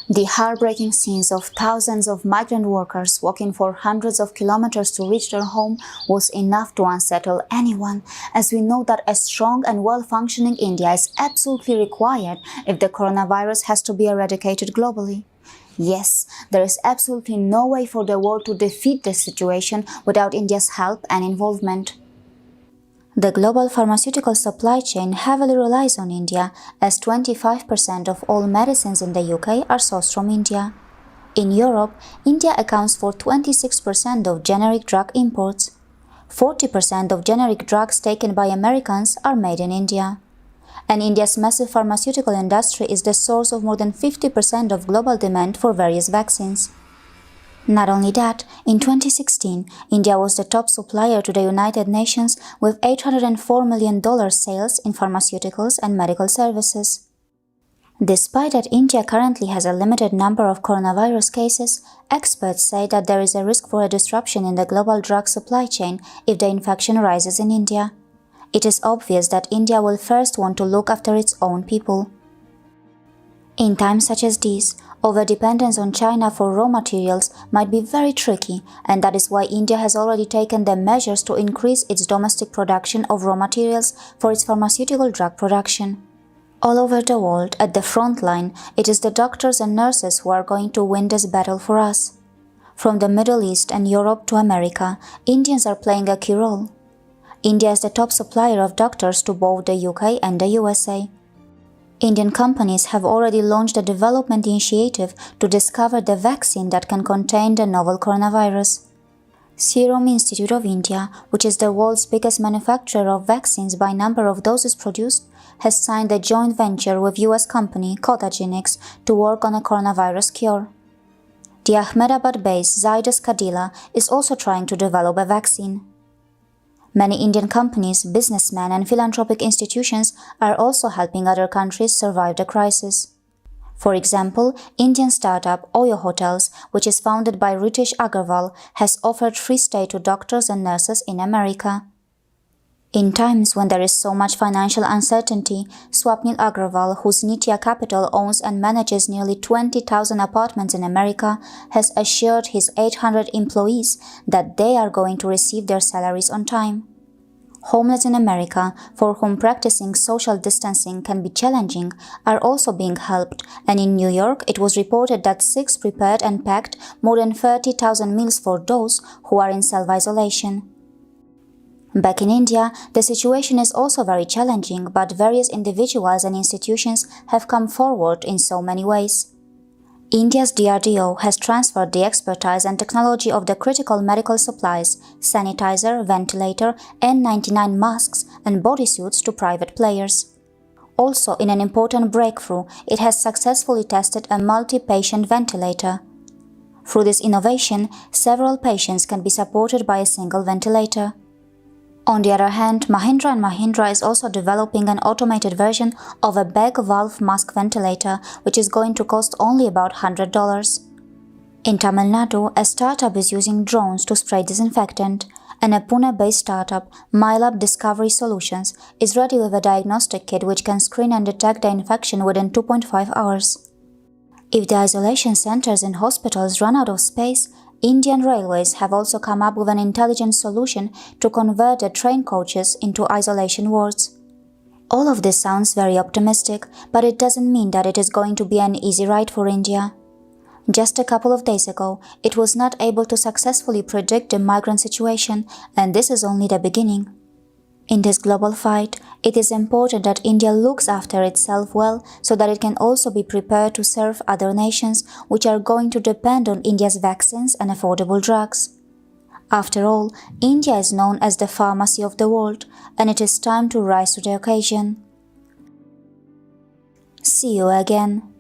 The heartbreaking scenes of thousands of migrant workers walking for hundreds of kilometers to reach their home was enough to unsettle anyone, as we know that a strong and well-functioning India is absolutely required if the coronavirus has to be eradicated globally. Yes, there is absolutely no way for the world to defeat this situation without India's help and involvement. The global pharmaceutical supply chain heavily relies on India, as 25% of all medicines in the UK are sourced from India. In Europe, India accounts for 26% of generic drug imports. 40% of generic drugs taken by Americans are made in India. And India's massive pharmaceutical industry is the source of more than 50% of global demand for various vaccines. Not only that, in 2016, India was the top supplier to the United Nations with $804 million sales in pharmaceuticals and medical services. Despite that India currently has a limited number of coronavirus cases, experts say that there is a risk for a disruption in the global drug supply chain if the infection rises in India. It is obvious that India will first want to look after its own people. In times such as these, overdependence on China for raw materials might be very tricky, and that is why India has already taken the measures to increase its domestic production of raw materials for its pharmaceutical drug production. All over the world, at the front line, it is the doctors and nurses who are going to win this battle for us. From the Middle East and Europe to America, Indians are playing a key role. India is the top supplier of doctors to both the UK and the USA. Indian companies have already launched a development initiative to discover the vaccine that can contain the novel coronavirus. Serum Institute of India, which is the world's biggest manufacturer of vaccines by number of doses produced, has signed a joint venture with US company Codagenix to work on a coronavirus cure. The Ahmedabad-based Zydus Cadila is also trying to develop a vaccine. Many Indian companies, businessmen and philanthropic institutions are also helping other countries survive the crisis. For example, Indian startup Oyo Hotels, which is founded by Ritesh Agarwal, has offered free stay to doctors and nurses in America. In times when there is so much financial uncertainty, Swapnil Agrawal, whose Nitya Capital owns and manages nearly 20,000 apartments in America, has assured his 800 employees that they are going to receive their salaries on time. Homeless in America, for whom practicing social distancing can be challenging, are also being helped, and in New York it was reported that 6 prepared and packed more than 30,000 meals for those who are in self-isolation. Back in India, the situation is also very challenging, but various individuals and institutions have come forward in so many ways. India's DRDO has transferred the expertise and technology of the critical medical supplies, sanitizer, ventilator, N99 masks and bodysuits to private players. Also, in an important breakthrough, it has successfully tested a multi-patient ventilator. Through this innovation, several patients can be supported by a single ventilator. On the other hand, Mahindra & Mahindra is also developing an automated version of a bag valve mask ventilator, which is going to cost only about $100. In Tamil Nadu, a startup is using drones to spray disinfectant, and a Pune-based startup, MyLab Discovery Solutions, is ready with a diagnostic kit which can screen and detect the infection within 2.5 hours. If the isolation centers in hospitals run out of space, Indian Railways have also come up with an intelligent solution to convert the train coaches into isolation wards. All of this sounds very optimistic, but it doesn't mean that it is going to be an easy ride for India. Just a couple of days ago, it was not able to successfully predict the migrant situation, and this is only the beginning. In this global fight, it is important that India looks after itself well so that it can also be prepared to serve other nations which are going to depend on India's vaccines and affordable drugs. After all, India is known as the pharmacy of the world, and it is time to rise to the occasion. See you again.